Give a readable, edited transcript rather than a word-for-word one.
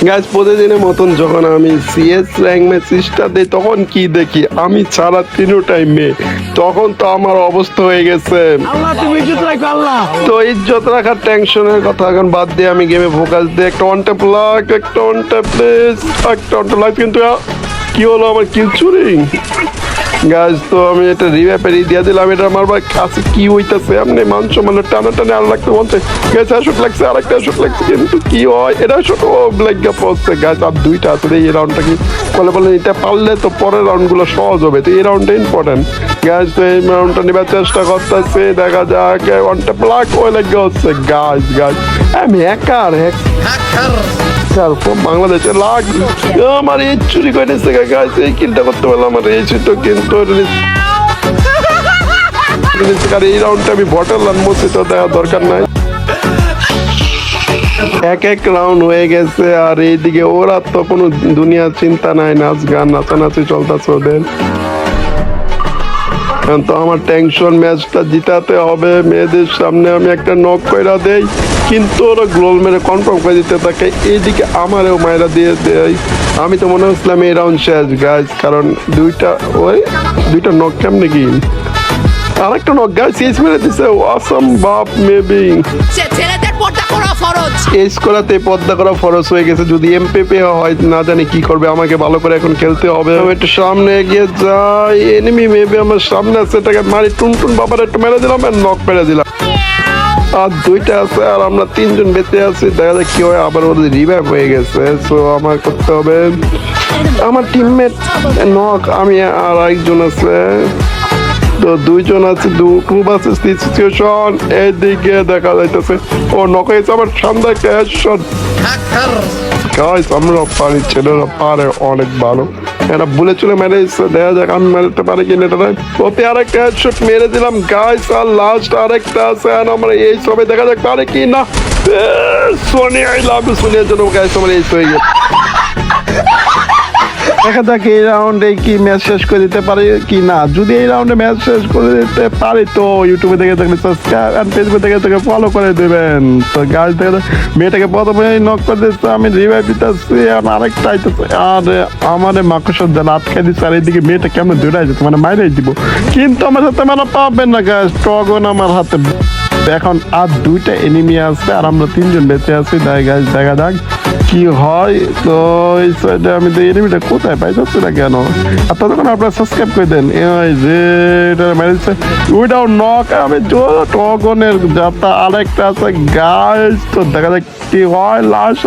Guys প্রতিদিনের মতন যখন আমি সিএস র্যাঙ্ক ম্যাচ স্টার দিই তখন কি দেখি আমি ছাড়া তিনটাই মেয়ে। তখন তো আমার অবস্থা হয়ে গেছে। তো ইজ্জত রাখার টেনশনের কথা এখন বাদ দিয়ে আমি গেমে ফোকাস দিই। একটা ওয়ান ট্যাপ লাগ, একটা ওয়ান ট্যাপ প্লেস, একটা ওয়ান ট্যাপ লাগ। কিন্তু কি হলো আমার কিল চুরি গাছ। তো আমি এটা রিভ্যাপেরই দিয়ে দিলাম। এটা আমার কাছে কি হইতেছে এমনি মাংস মানে টানা টানে আর লাগতে বলছে গাছ। শুট লাগছে, আরেকটা শুট লাগছে, কিন্তু কি হয় এটা শুট ও ব্ল্যাক গা পড়ছে গাছ। আর দুইটা আছে এই রাউন্ডটা কি বলে নিতে পারলে তো পরের রাউন্ডগুলো সহজ হবে। তো এই রাউন্ডটা ইম্পর্টেন্ট গাছ। তো এই রাউন্ডটা নেবার চেষ্টা করতেছে, দেখা যাক। ওয়ানটা ব্ল্যাক ওই লাগে হচ্ছে গাছ গাছ। আমি হ্যাকার বাংলাদেশে লাগ আমার এই চুরি করে নিচ্ছে গাছ। এই কিলটা করতে পারলাম আমার এই ছিল, কিন্তু এই রাউন্ডটা আমি বটল আনবো সেটা দেওয়ার দরকার নাই। এক এক রাউন্ড হয়ে গেছে আর এইদিকে ওরা তো কোনো দুনিয়া চিন্তা নাই, নাচ গান নাচানাচি চলতেছে ওদের। তো আমার টেনশন ম্যাচটা জিতাতে হবে। মেয়েদের সামনে আমি একটা নক কইরা দেই, কিন্তু ওরা গোল মেরে কনফার্ম করে দিতে থাকে। এইদিকে আমারও মায়েরা দিয়ে দেয়। আমি তো মনে হচ্ছিলাম এই রাউন্ড শেষ গাছ, কারণ দুইটা নক কেমনে কি আরেকটা নক গাছ এস মেরে দিছে। ওয়াসাম বাপ মেবি এস করাতে পদ্মা করা ফরজ হয়ে গেছে। যদি এমপিপি হয় না জানি কি করবে, আমাকে ভালো করে এখন খেলতে হবে। আমি একটু সামনে এগিয়ে যাই, এনিমি মেবি আমার সামনে আছে, এটাকে মারি টুনটুন বাবার একটু মেরে দিলাম আর নক মেরে দিলাম। আর দুইটা আছে আর আমরা তিনজন বেঁচে আছি। দেখা যাক কি হয়। আবার ওদের রিভাইভ হয়ে গেছে। সো আমার করতে হবে, আমার টিমমেট নক, আমি আর একজন আছে। তো দুইজন আছে, টু ভার্সেস থ্রি সিচুয়েশন। এইদিকে দেখা যাইতেছে ও নক হয়েছে আমার সামনে একটা হেডশট গাইস। আমরা পারি, ছেলেরা পারে অনেক ভালো। এটা বলে চলে মেরে দিচ্ছে, দেখা যাক আমি মারতে পারি কিনা। এটা ওতে আরেকটা হেডশট মেরে দিলাম গাইস। আর লাস্ট আরেকটা আছে আর আমরা এই সবে দেখা যাক পারে কি না। সোনি আই লাভ ইউ সোনিয়ার জন্য গাইস আমার এই হয়ে গেছে। দেখা যাক এই রাউন্ডে কি ম্যাচ শেষ করে দিতে পারে কি না। যদি এই রাউন্ডে ম্যাচ শেষ করে দিতে পারি তো ইউটিউবে দেখে থাকলে সাবস্ক্রাইব আর ফেসবুকে দেখে থেকে ফলো করে দেবেন। তো গাছ দেখে মেয়েটাকে প্রথমে নক করে দিচ্ছে, আমি রিভাইভ দিতেছি আর আরেকটা আইতেছে। আর আমার মাকড়সার জাল আটকে দিচ্ছে। আর এইদিকে মেয়েটা কেমন দৌড়াই যেত, মানে মাইরাই দিব, কিন্তু আমার সাথে মানে পাবেন না গাছ। টগন আমার হাতে এখন আর দুইটা এনিমি আছে আর আমরা তিনজন বেঁচে আছি। দেখা যাক কি হয়। তো এই সাইডে আমি তো এনিমিটা কোথায় পাই যাচ্ছে না কেন। আর ততক্ষণ আপনারা সাবস্ক্রাইব করে দেন। যে এটা মেরেছে উইদাউট নক। আমি টগনের যাত্রা আরেকটা আছে গাইস। তো দেখা যাক কি হয় লাস্ট।